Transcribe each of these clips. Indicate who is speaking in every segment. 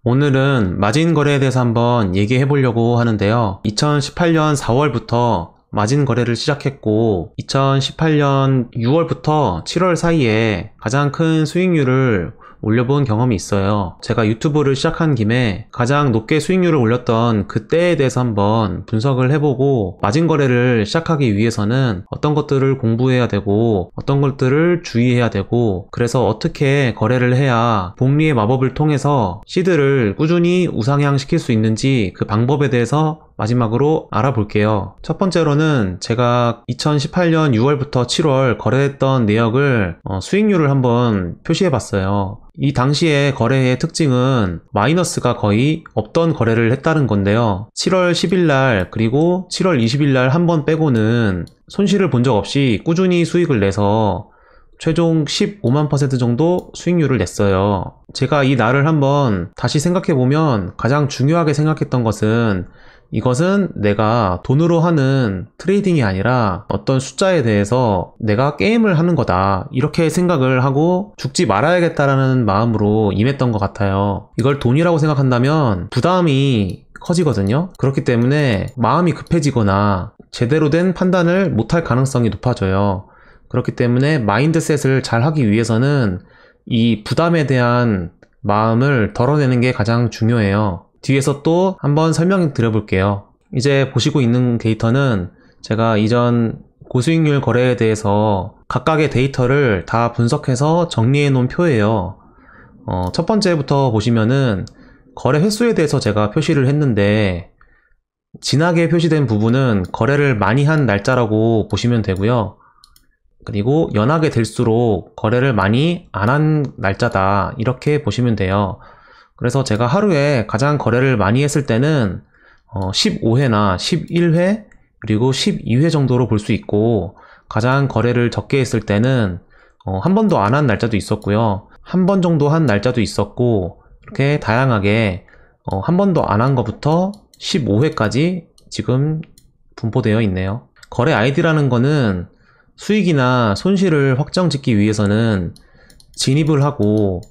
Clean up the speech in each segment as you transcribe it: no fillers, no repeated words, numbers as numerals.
Speaker 1: 오늘은 마진 거래에 대해서 한번 얘기해 보려고 하는데요. 2018년 4월부터 마진 거래를 시작했고 2018년 6월부터 7월 사이에 가장 큰 수익률을 올려본 경험이 있어요. 제가 유튜브를 시작한 김에 가장 높게 수익률을 올렸던 그때에 대해서 한번 분석을 해보고 마진 거래를 시작하기 위해서는 어떤 것들을 공부해야 되고 어떤 것들을 주의해야 되고, 그래서 어떻게 거래를 해야 복리의 마법을 통해서 시드를 꾸준히 우상향 시킬 수 있는지 그 방법에 대해서 마지막으로 알아볼게요. 첫 번째로는 제가 2018년 6월부터 7월 거래했던 내역을 수익률을 한번 표시해 봤어요. 이 당시에 거래의 특징은 마이너스가 거의 없던 거래를 했다는 건데요. 7월 10일날 그리고 7월 20일날 한 번 빼고는 손실을 본 적 없이 꾸준히 수익을 내서 최종 15만 % 정도 수익률을 냈어요. 제가 이 날을 한번 다시 생각해보면 가장 중요하게 생각했던 것은, 이것은 내가 돈으로 하는 트레이딩이 아니라 어떤 숫자에 대해서 내가 게임을 하는 거다, 이렇게 생각을 하고 죽지 말아야겠다라는 마음으로 임했던 것 같아요. 이걸 돈이라고 생각한다면 부담이 커지거든요. 그렇기 때문에 마음이 급해지거나 제대로 된 판단을 못할 가능성이 높아져요. 그렇기 때문에 마인드셋을 잘 하기 위해서는 이 부담에 대한 마음을 덜어내는 게 가장 중요해요. 뒤에서 또 한번 설명 드려볼게요. 이제 보시고 있는 데이터는 제가 이전 고수익률 거래에 대해서 각각의 데이터를 다 분석해서 정리해 놓은 표예요. 첫 번째부터 보시면은 거래 횟수에 대해서 제가 표시를 했는데, 진하게 표시된 부분은 거래를 많이 한 날짜라고 보시면 되고요. 그리고 연하게 될수록 거래를 많이 안 한 날짜다, 이렇게 보시면 돼요. 그래서 제가 하루에 가장 거래를 많이 했을 때는 15회나 11회 그리고 12회 정도로 볼 수 있고, 가장 거래를 적게 했을 때는 한 번도 안 한 날짜도 있었고요, 한 번 정도 한 날짜도 있었고, 이렇게 다양하게 한 번도 안 한 것부터 15회까지 지금 분포되어 있네요. 거래 아이디라는 거는 수익이나 손실을 확정 짓기 위해서는 진입을 하고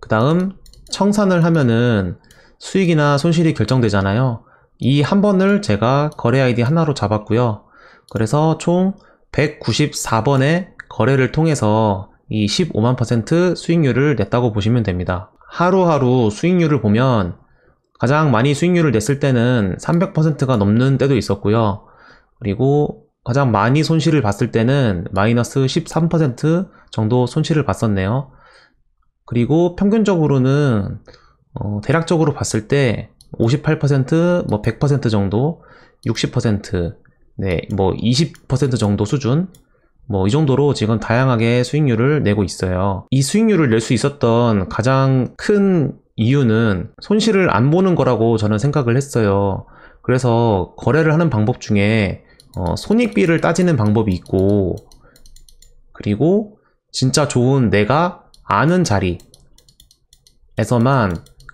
Speaker 1: 그 다음 청산을 하면은 수익이나 손실이 결정되잖아요. 이 한 번을 제가 거래 아이디 하나로 잡았고요. 그래서 총 194번의 거래를 통해서 이 15만 % 수익률을 냈다고 보시면 됩니다. 하루하루 수익률을 보면 가장 많이 수익률을 냈을 때는 300%가 넘는 때도 있었고요. 그리고 가장 많이 손실을 봤을 때는 마이너스 13% 정도 손실을 봤었네요. 그리고 평균적으로는 대략적으로 봤을 때 58%, 뭐 100% 정도, 60%, 네, 뭐 20% 정도 수준, 뭐 이 정도로 지금 다양하게 수익률을 내고 있어요. 이 수익률을 낼 수 있었던 가장 큰 이유는 손실을 안 보는 거라고 저는 생각을 했어요. 그래서 거래를 하는 방법 중에 손익비를 따지는 방법이 있고, 그리고 진짜 좋은 내가 아는 자리에서만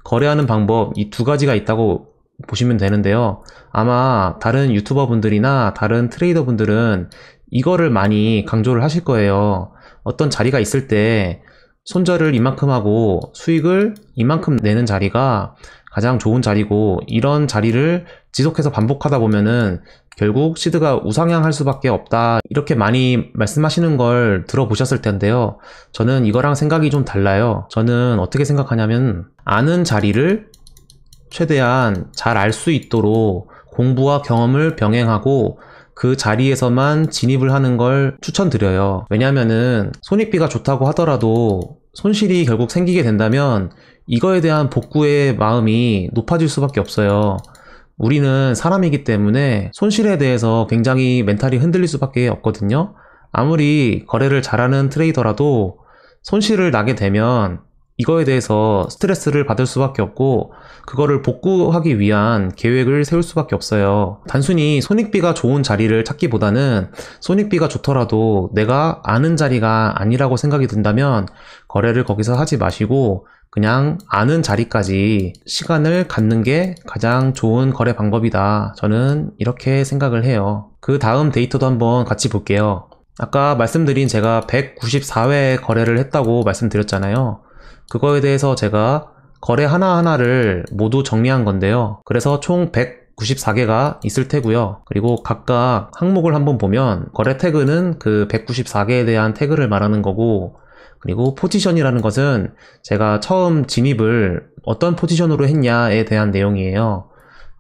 Speaker 1: 거래하는 방법, 이 두 가지가 있다고 보시면 되는데요. 아마 다른 유튜버 분들이나 다른 트레이더 분들은 이거를 많이 강조를 하실 거예요. 어떤 자리가 있을 때 손절을 이만큼 하고 수익을 이만큼 내는 자리가 가장 좋은 자리고, 이런 자리를 지속해서 반복하다 보면은 결국 시드가 우상향할 수밖에 없다, 이렇게 많이 말씀하시는 걸 들어보셨을 텐데요. 저는 이거랑 생각이 좀 달라요. 저는 어떻게 생각하냐면, 아는 자리를 최대한 잘 알 수 있도록 공부와 경험을 병행하고 그 자리에서만 진입을 하는 걸 추천드려요. 왜냐면은 손익비가 좋다고 하더라도 손실이 결국 생기게 된다면 이거에 대한 복구의 마음이 높아질 수밖에 없어요. 우리는 사람이기 때문에 손실에 대해서 굉장히 멘탈이 흔들릴 수밖에 없거든요. 아무리 거래를 잘하는 트레이더라도 손실을 나게 되면 이거에 대해서 스트레스를 받을 수밖에 없고, 그거를 복구하기 위한 계획을 세울 수밖에 없어요. 단순히 손익비가 좋은 자리를 찾기보다는 손익비가 좋더라도 내가 아는 자리가 아니라고 생각이 든다면 거래를 거기서 하지 마시고 그냥 아는 자리까지 시간을 갖는 게 가장 좋은 거래 방법이다, 저는 이렇게 생각을 해요. 그 다음 데이터도 한번 같이 볼게요. 아까 말씀드린 제가 194회 거래를 했다고 말씀드렸잖아요. 그거에 대해서 제가 거래 하나하나를 모두 정리한 건데요. 그래서 총 194개가 있을 테고요. 그리고 각각 항목을 한번 보면 거래 태그는 그 194개에 대한 태그를 말하는 거고, 그리고 포지션이라는 것은 제가 처음 진입을 어떤 포지션으로 했냐에 대한 내용이에요.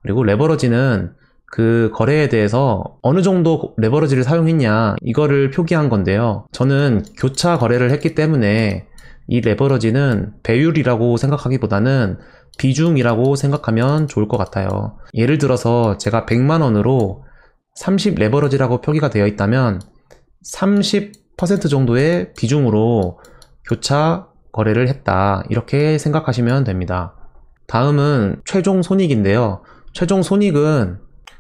Speaker 1: 그리고 레버러지는 그 거래에 대해서 어느 정도 레버러지를 사용했냐 이거를 표기한 건데요. 저는 교차 거래를 했기 때문에 이 레버러지는 배율이라고 생각하기보다는 비중이라고 생각하면 좋을 것 같아요. 예를 들어서 제가 100만원으로 30 레버러지라고 표기가 되어 있다면 30% 정도의 비중으로 교차 거래를 했다, 이렇게 생각하시면 됩니다. 다음은 최종 손익인데요. 최종 손익은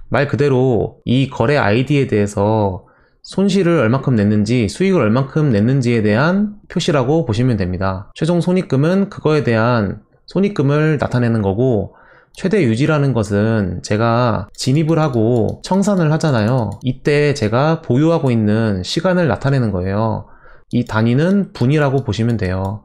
Speaker 1: 말 그대로 이 거래 아이디에 대해서 손실을 얼만큼 냈는지 수익을 얼만큼 냈는지에 대한 표시라고 보시면 됩니다. 최종 손익금은 그거에 대한 손익금을 나타내는 거고, 최대 유지라는 것은 제가 진입을 하고 청산을 하잖아요. 이때 제가 보유하고 있는 시간을 나타내는 거예요. 이 단위는 분이라고 보시면 돼요.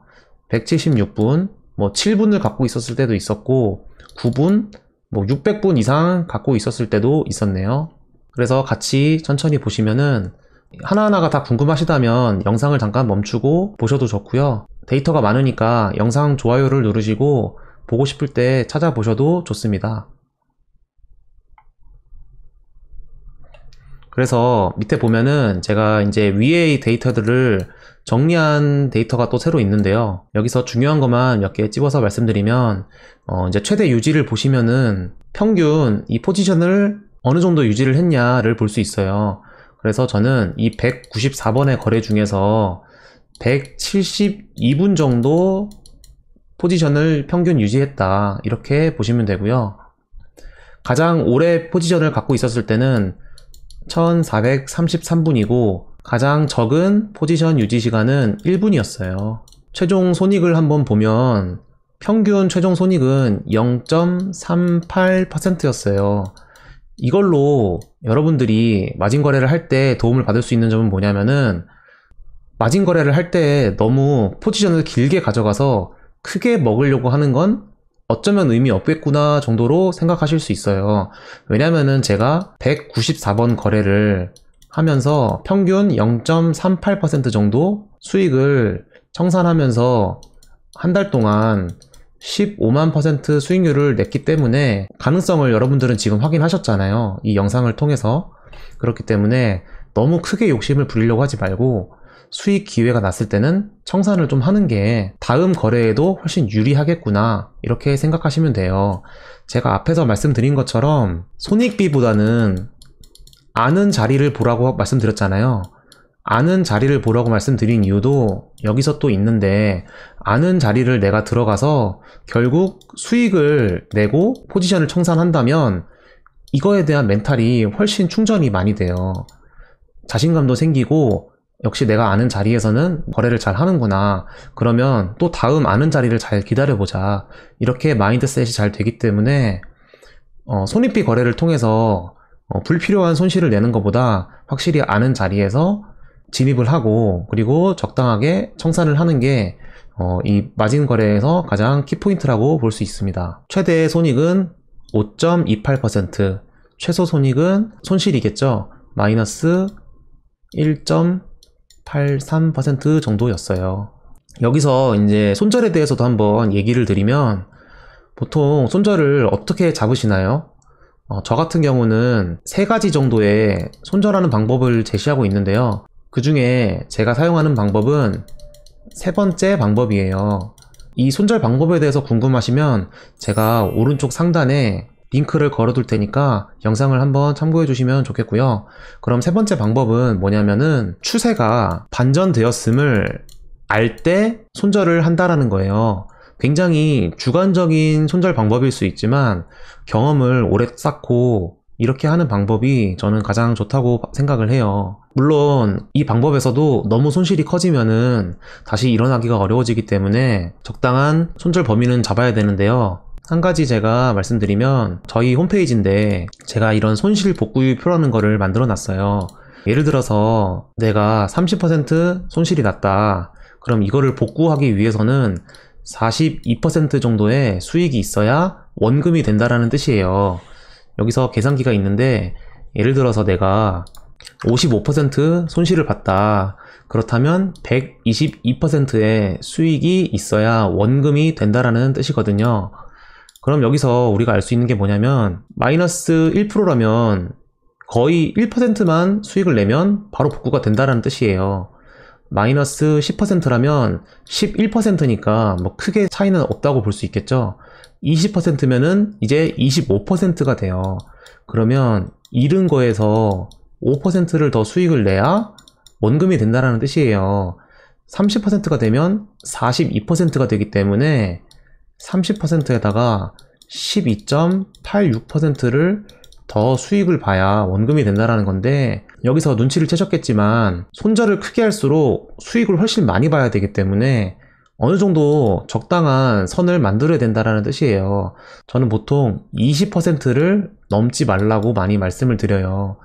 Speaker 1: 176분, 뭐 7분을 갖고 있었을 때도 있었고 9분, 뭐 600분 이상 갖고 있었을 때도 있었네요. 그래서 같이 천천히 보시면은 하나하나가 다 궁금하시다면 영상을 잠깐 멈추고 보셔도 좋고요. 데이터가 많으니까 영상 좋아요를 누르시고 보고 싶을 때 찾아보셔도 좋습니다. 그래서 밑에 보면은 제가 이제 위에 이 데이터들을 정리한 데이터가 또 새로 있는데요. 여기서 중요한 것만 몇 개 집어서 말씀드리면, 이제 최대 유지를 보시면은 평균 이 포지션을 어느 정도 유지를 했냐를 볼 수 있어요. 그래서 저는 이 194번의 거래 중에서 172분 정도 포지션을 평균 유지했다, 이렇게 보시면 되고요. 가장 오래 포지션을 갖고 있었을 때는 1433분이고 가장 적은 포지션 유지 시간은 1분이었어요. 최종 손익을 한번 보면 평균 최종 손익은 0.38%였어요. 이걸로 여러분들이 마진 거래를 할 때 도움을 받을 수 있는 점은 뭐냐면은, 마진 거래를 할 때 너무 포지션을 길게 가져가서 크게 먹으려고 하는 건 어쩌면 의미 없겠구나 정도로 생각하실 수 있어요. 왜냐면은 제가 194번 거래를 하면서 평균 0.38% 정도 수익을 청산하면서 한 달 동안 15만% 수익률을 냈기 때문에, 가능성을 여러분들은 지금 확인하셨잖아요, 이 영상을 통해서. 그렇기 때문에 너무 크게 욕심을 부리려고 하지 말고 수익 기회가 났을 때는 청산을 좀 하는 게 다음 거래에도 훨씬 유리하겠구나, 이렇게 생각하시면 돼요. 제가 앞에서 말씀드린 것처럼 손익비보다는 아는 자리를 보라고 말씀드렸잖아요. 아는 자리를 보라고 말씀드린 이유도 여기서 또 있는데, 아는 자리를 내가 들어가서 결국 수익을 내고 포지션을 청산한다면 이거에 대한 멘탈이 훨씬 충전이 많이 돼요. 자신감도 생기고, 역시 내가 아는 자리에서는 거래를 잘 하는구나, 그러면 또 다음 아는 자리를 잘 기다려보자, 이렇게 마인드셋이 잘 되기 때문에 손익비 거래를 통해서 불필요한 손실을 내는 것보다 확실히 아는 자리에서 진입을 하고 그리고 적당하게 청산을 하는 게 이 마진 거래에서 가장 키포인트라고 볼 수 있습니다. 최대 손익은 5.28%, 최소 손익은 손실이겠죠. 마이너스 1.83% 정도였어요. 여기서 이제 손절에 대해서도 한번 얘기를 드리면, 보통 손절을 어떻게 잡으시나요? 저 같은 경우는 3가지 정도의 손절하는 방법을 제시하고 있는데요. 그 중에 제가 사용하는 방법은 3번째 방법이에요. 이 손절 방법에 대해서 궁금하시면 제가 오른쪽 상단에 링크를 걸어둘 테니까 영상을 한번 참고해 주시면 좋겠고요. 그럼 3번째 방법은 뭐냐면은, 추세가 반전되었음을 알 때 손절을 한다라는 거예요. 굉장히 주관적인 손절 방법일 수 있지만 경험을 오래 쌓고 이렇게 하는 방법이 저는 가장 좋다고 생각을 해요. 물론 이 방법에서도 너무 손실이 커지면은 다시 일어나기가 어려워지기 때문에 적당한 손절 범위는 잡아야 되는데요. 한 가지 제가 말씀드리면, 저희 홈페이지인데 제가 이런 손실 복구표라는 거를 만들어 놨어요. 예를 들어서 내가 30% 손실이 났다. 그럼 이거를 복구하기 위해서는 42% 정도의 수익이 있어야 원금이 된다라는 뜻이에요. 여기서 계산기가 있는데, 예를 들어서 내가 55% 손실을 봤다. 그렇다면 122%의 수익이 있어야 원금이 된다라는 뜻이거든요. 그럼 여기서 우리가 알 수 있는 게 뭐냐면, 마이너스 1%라면 거의 1%만 수익을 내면 바로 복구가 된다라는 뜻이에요. 마이너스 10%라면 11%니까 뭐 크게 차이는 없다고 볼 수 있겠죠. 20%면은 이제 25%가 돼요. 그러면 잃은 거에서 5%를 더 수익을 내야 원금이 된다라는 뜻이에요. 30%가 되면 42%가 되기 때문에 30%에다가 12.86%를 더 수익을 봐야 원금이 된다라는 건데, 여기서 눈치를 채셨겠지만 손절을 크게 할수록 수익을 훨씬 많이 봐야 되기 때문에 어느 정도 적당한 선을 만들어야 된다라는 뜻이에요. 저는 보통 20%를 넘지 말라고 많이 말씀을 드려요.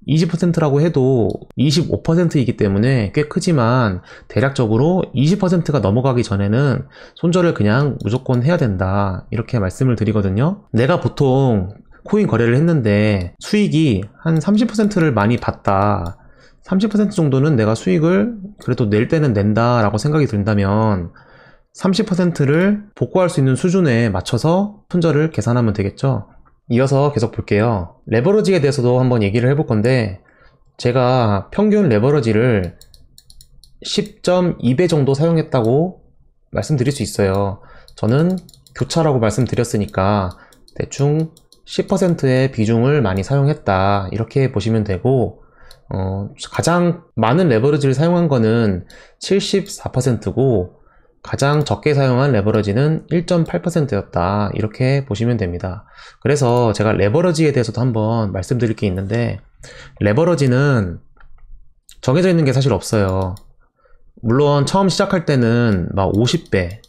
Speaker 1: 20%라고 해도 25%이기 때문에 꽤 크지만, 대략적으로 20%가 넘어가기 전에는 손절을 그냥 무조건 해야 된다, 이렇게 말씀을 드리거든요. 내가 보통 코인 거래를 했는데 수익이 한 30%를 많이 봤다, 30% 정도는 내가 수익을 그래도 낼 때는 낸다 라고 생각이 든다면 30%를 복구할 수 있는 수준에 맞춰서 손절을 계산하면 되겠죠. 이어서 계속 볼게요. 레버러지에 대해서도 한번 얘기를 해볼 건데, 제가 평균 레버러지를 10.2배 정도 사용했다고 말씀드릴 수 있어요. 저는 교차라고 말씀드렸으니까 대충 10%의 비중을 많이 사용했다, 이렇게 보시면 되고, 가장 많은 레버러지를 사용한 거는 74%고 가장 적게 사용한 레버러지는 1.8%였다, 이렇게 보시면 됩니다. 그래서 제가 레버러지에 대해서도 한번 말씀드릴 게 있는데, 레버러지는 정해져 있는 게 사실 없어요. 물론 처음 시작할 때는 막 50배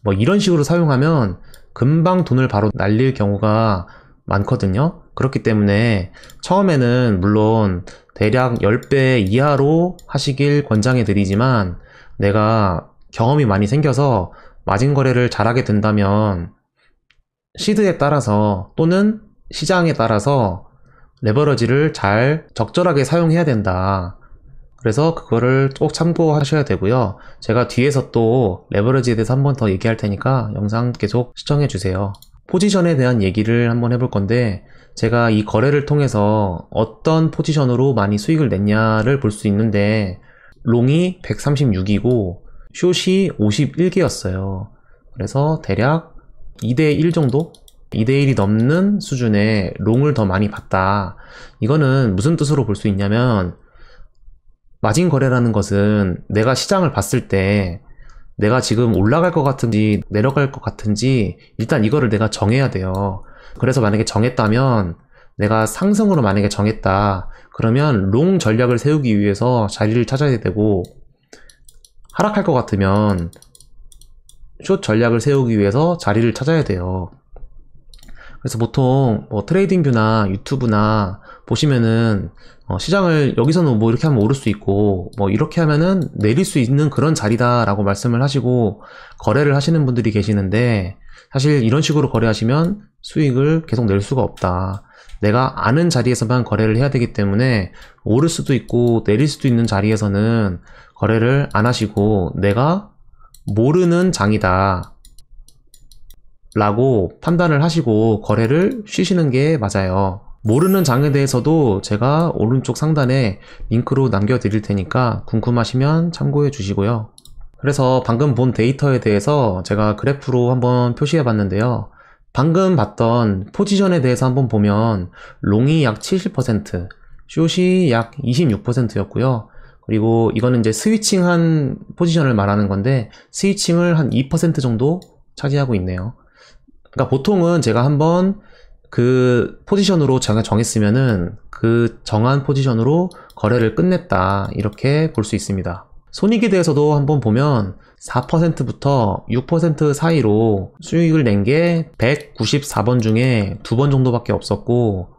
Speaker 1: 뭐 이런 식으로 사용하면 금방 돈을 바로 날릴 경우가 많거든요. 그렇기 때문에 처음에는 물론 대략 10배 이하로 하시길 권장해 드리지만, 내가 경험이 많이 생겨서 마진 거래를 잘하게 된다면 시드에 따라서 또는 시장에 따라서 레버러지를 잘 적절하게 사용해야 된다. 그래서 그거를 꼭 참고하셔야 되고요. 제가 뒤에서 또 레버러지에 대해서 한번 더 얘기할 테니까 영상 계속 시청해 주세요. 포지션에 대한 얘기를 한번 해볼 건데, 제가 이 거래를 통해서 어떤 포지션으로 많이 수익을 냈냐를 볼 수 있는데, 롱이 136이고 숏이 51개였어요. 그래서 대략 2대1 정도? 2대1이 넘는 수준의 롱을 더 많이 봤다. 이거는 무슨 뜻으로 볼 수 있냐면, 마진 거래라는 것은 내가 시장을 봤을 때 내가 지금 올라갈 것 같은지 내려갈 것 같은지 일단 이거를 내가 정해야 돼요. 그래서 만약에 정했다면, 내가 상승으로 만약에 정했다 그러면 롱 전략을 세우기 위해서 자리를 찾아야 되고, 하락할 것 같으면 숏 전략을 세우기 위해서 자리를 찾아야 돼요. 그래서 보통 뭐 트레이딩뷰나 유튜브나 보시면은 시장을 여기서는 뭐 이렇게 하면 오를 수 있고 뭐 이렇게 하면은 내릴 수 있는 그런 자리다 라고 말씀을 하시고 거래를 하시는 분들이 계시는데, 사실 이런 식으로 거래하시면 수익을 계속 낼 수가 없다. 내가 아는 자리에서만 거래를 해야 되기 때문에 오를 수도 있고 내릴 수도 있는 자리에서는 거래를 안 하시고, 내가 모르는 장이다 라고 판단을 하시고 거래를 쉬시는 게 맞아요. 모르는 장에 대해서도 제가 오른쪽 상단에 링크로 남겨드릴 테니까 궁금하시면 참고해 주시고요. 그래서 방금 본 데이터에 대해서 제가 그래프로 한번 표시해 봤는데요. 방금 봤던 포지션에 대해서 한번 보면 롱이 약 70%, 숏이 약 26%였고요. 그리고 이거는 이제 스위칭한 포지션을 말하는 건데, 스위칭을 한 2% 정도 차지하고 있네요. 그러니까 보통은 제가 한번 그 포지션으로 제가 정했으면은 그 정한 포지션으로 거래를 끝냈다, 이렇게 볼 수 있습니다. 손익에 대해서도 한번 보면 4%부터 6% 사이로 수익을 낸 게 194번 중에 2번 정도밖에 없었고,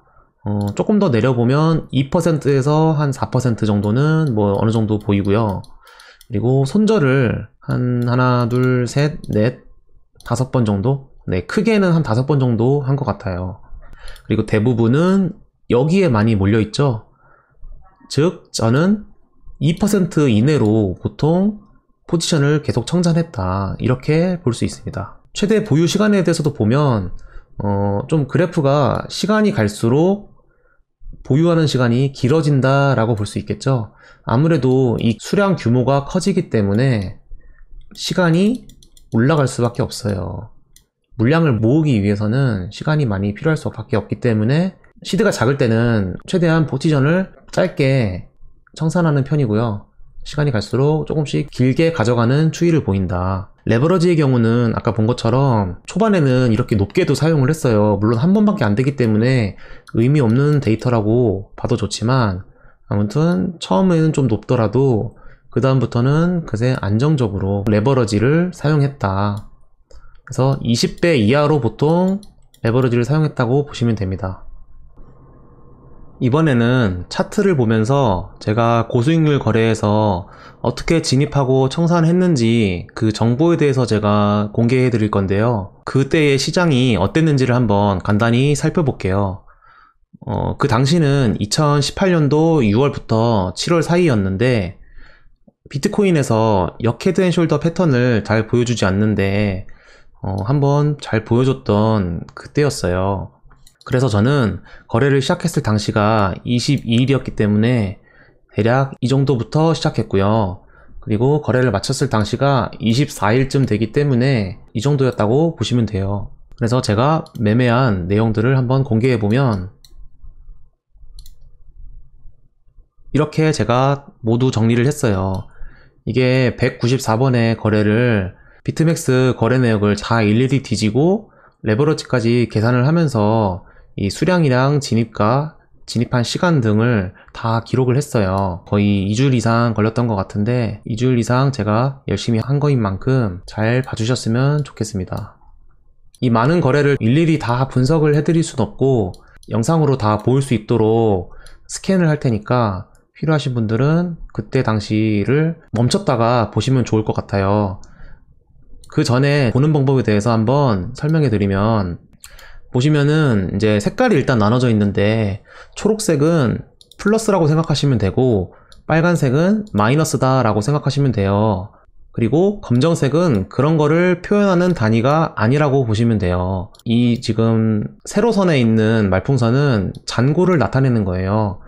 Speaker 1: 조금 더 내려보면 2%에서 한 4% 정도는 뭐 어느 정도 보이고요. 그리고 손절을 한 하나, 둘, 셋, 넷, 5번 정도? 네, 크게는 한 5번 정도 한 것 같아요. 그리고 대부분은 여기에 많이 몰려있죠. 즉 저는 2% 이내로 보통 포지션을 계속 청산했다, 이렇게 볼 수 있습니다. 최대 보유 시간에 대해서도 보면 좀 그래프가 시간이 갈수록 보유하는 시간이 길어진다 라고 볼 수 있겠죠. 아무래도 이 수량 규모가 커지기 때문에 시간이 올라갈 수밖에 없어요. 물량을 모으기 위해서는 시간이 많이 필요할 수밖에 없기 때문에 시드가 작을 때는 최대한 포지션을 짧게 청산하는 편이고요. 시간이 갈수록 조금씩 길게 가져가는 추이를 보인다. 레버러지의 경우는 아까 본 것처럼 초반에는 이렇게 높게도 사용을 했어요. 물론 한 번밖에 안 되기 때문에 의미 없는 데이터라고 봐도 좋지만, 아무튼 처음에는 좀 높더라도 그 다음부터는 그새 안정적으로 레버러지를 사용했다. 그래서 20배 이하로 보통 레버러지를 사용했다고 보시면 됩니다. 이번에는 차트를 보면서 제가 고수익률 거래에서 어떻게 진입하고 청산했는지 그 정보에 대해서 제가 공개해 드릴 건데요. 그때의 시장이 어땠는지를 한번 간단히 살펴볼게요. 그 당시는 2018년도 6월부터 7월 사이였는데 비트코인에서 역헤드앤숄더 패턴을 잘 보여주지 않는데 한번 잘 보여줬던 그때였어요. 그래서 저는 거래를 시작했을 당시가 22일이었기 때문에 대략 이 정도부터 시작했고요. 그리고 거래를 마쳤을 당시가 24일쯤 되기 때문에 이 정도였다고 보시면 돼요. 그래서 제가 매매한 내용들을 한번 공개해보면 이렇게 제가 모두 정리를 했어요. 이게 194번의 거래를 비트맥스 거래 내역을 다 일일이 뒤지고 레버러지까지 계산을 하면서 이 수량이랑 진입가, 진입한 시간 등을 다 기록을 했어요. 거의 2주일 이상 걸렸던 것 같은데 2주일 이상 제가 열심히 한 거인 만큼 잘 봐주셨으면 좋겠습니다. 이 많은 거래를 일일이 다 분석을 해드릴 순 없고 영상으로 다 보일 수 있도록 스캔을 할 테니까 필요하신 분들은 그때 당시를 멈췄다가 보시면 좋을 것 같아요. 그 전에 보는 방법에 대해서 한번 설명해 드리면, 보시면은 이제 색깔이 일단 나눠져 있는데 초록색은 플러스라고 생각하시면 되고 빨간색은 마이너스다 라고 생각하시면 돼요. 그리고 검정색은 그런 거를 표현하는 단위가 아니라고 보시면 돼요. 이 지금 세로선에 있는 말풍선은 잔고를 나타내는 거예요.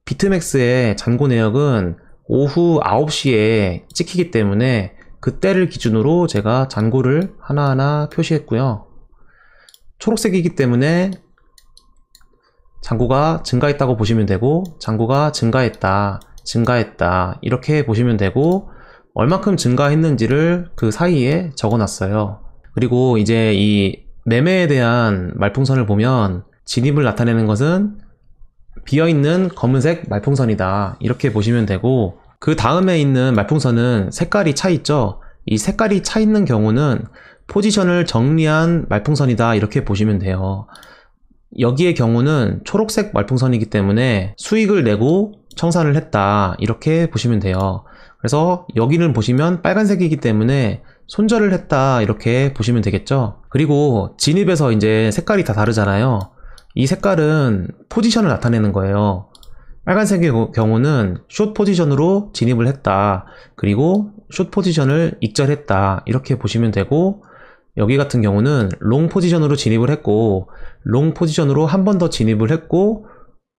Speaker 1: 비트맥스의 잔고 내역은 오후 9시에 찍히기 때문에 그때를 기준으로 제가 잔고를 하나하나 표시했고요. 초록색이기 때문에 잔고가 증가했다고 보시면 되고, 잔고가 증가했다, 증가했다 이렇게 보시면 되고, 얼만큼 증가했는지를 그 사이에 적어놨어요. 그리고 이제 이 매매에 대한 말풍선을 보면 진입을 나타내는 것은 비어있는 검은색 말풍선이다 이렇게 보시면 되고, 그 다음에 있는 말풍선은 색깔이 차 있죠. 이 색깔이 차 있는 경우는 포지션을 정리한 말풍선이다 이렇게 보시면 돼요. 여기의 경우는 초록색 말풍선이기 때문에 수익을 내고 청산을 했다 이렇게 보시면 돼요. 그래서 여기는 보시면 빨간색이기 때문에 손절을 했다 이렇게 보시면 되겠죠. 그리고 진입에서 이제 색깔이 다 다르잖아요. 이 색깔은 포지션을 나타내는 거예요. 빨간색의 경우는 숏 포지션으로 진입을 했다, 그리고 숏 포지션을 익절했다 이렇게 보시면 되고, 여기 같은 경우는 롱 포지션으로 진입을 했고 롱 포지션으로 한 번 더 진입을 했고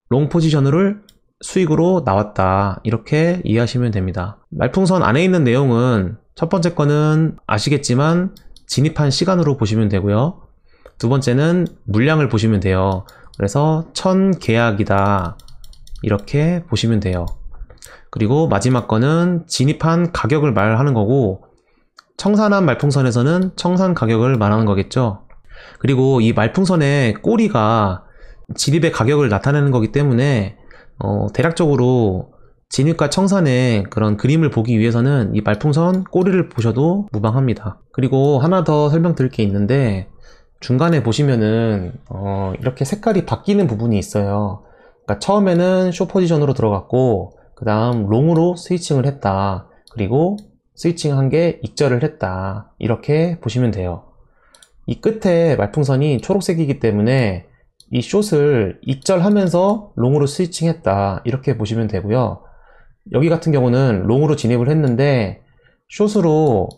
Speaker 1: 롱 포지션을 수익으로 나왔다 이렇게 이해하시면 됩니다. 말풍선 안에 있는 내용은 첫 번째 거는 아시겠지만 진입한 시간으로 보시면 되고요. 두 번째는 물량을 보시면 돼요. 그래서 1000 계약이다 이렇게 보시면 돼요. 그리고 마지막 거는 진입한 가격을 말하는 거고, 청산한 말풍선에서는 청산 가격을 말하는 거겠죠. 그리고 이 말풍선의 꼬리가 진입의 가격을 나타내는 거기 때문에 대략적으로 진입과 청산의 그런 그림을 보기 위해서는 이 말풍선 꼬리를 보셔도 무방합니다. 그리고 하나 더 설명드릴 게 있는데, 중간에 보시면은 이렇게 색깔이 바뀌는 부분이 있어요. 그러니까 처음에는 숏 포지션으로 들어갔고 그 다음 롱으로 스위칭을 했다, 그리고 스위칭한 게 익절을 했다, 이렇게 보시면 돼요. 이 끝에 말풍선이 초록색이기 때문에 이 숏을 익절하면서 롱으로 스위칭했다, 이렇게 보시면 되고요. 여기 같은 경우는 롱으로 진입을 했는데 숏으로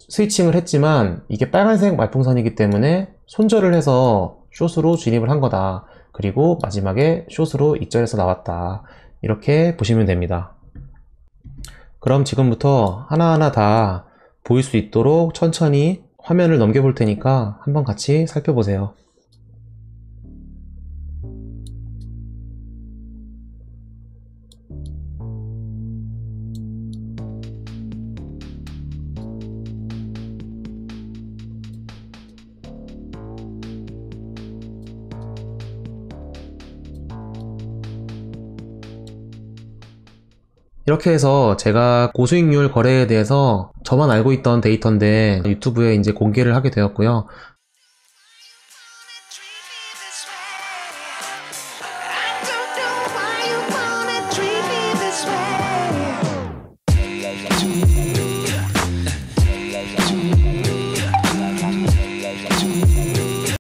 Speaker 1: 스위칭을 했지만 이게 빨간색 말풍선이기 때문에 손절을 해서 숏으로 진입을 한 거다, 그리고 마지막에 숏으로 익절해서 나왔다, 이렇게 보시면 됩니다. 그럼 지금부터 하나하나 다 보일 수 있도록 천천히 화면을 넘겨 볼 테니까 한번 같이 살펴보세요. 이렇게 해서 제가 고수익률 거래에 대해서 저만 알고 있던 데이터인데 유튜브에 이제 공개를 하게 되었고요.